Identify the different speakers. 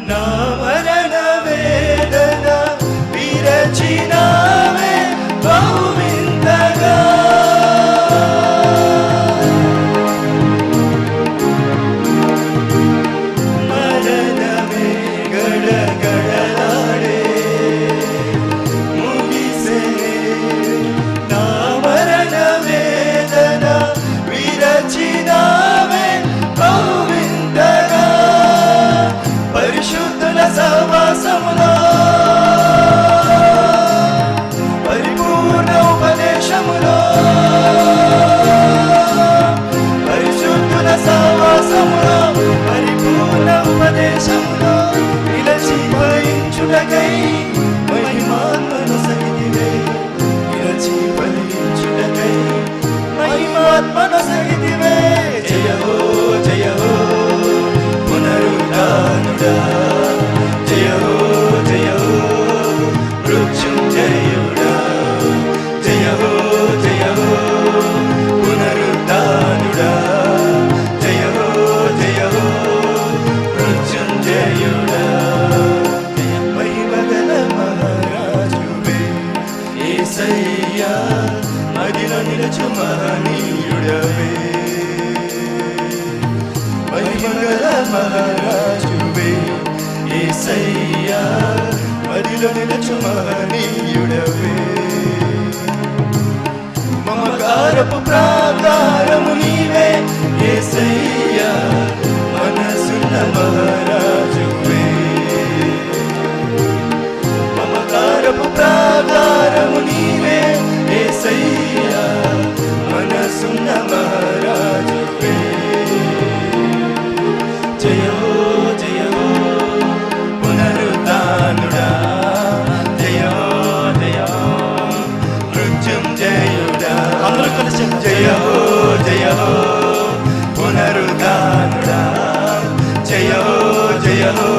Speaker 1: నా మరణ వేదన విరచినావే బహువింతగా. మరణమే గడగడలాడే ముగిసెనే. నా మరణ వేదన విరచినావే బహువింతగా. పరిశుద్ధుల సహవాసములో పరిపూర్ణ ఉపదేశములో, పరిశుద్ధుల సహవాసములో పరిపూర్ణ ఉపదేశములో నిలచి ఫలించుటకై మహిమాత్మను సగితివే. నిలచి ఫలించుటకై మహిమాత్మను సగితివే. జయ హో జయ హో పునరుద్ధానుడా. జయ హో జయ హో మృత్యుంజయుడా. జయ హో జయ హో పునరుద్ధానుడా. జయ హో జయ హో మృత్యుంజయుడా. మహిమగల మహారాజువే యేసయ్యా, మదిలో నిలుచు మహనీయుడవే. మహిమగల మహారాజువే యేసయ్యా, మదిలో నిలుచు మహనీయుడవే. మమకారపు ప్రాకారము నీవే యేసయ్యా, మనసున్న మహారాజువే. మమకారపు ప్రాకారము నీవే యేసయ్యా, మనసున్న మహారాజువే. జయ హో జయ హో పునరుద్ధానుడా. జయ హో జయ హో మృత్యుంజయుడా. అందరూ కలిసి జయ హో జయ హో పునరుద్ధానుడా. జయ హో జయ హో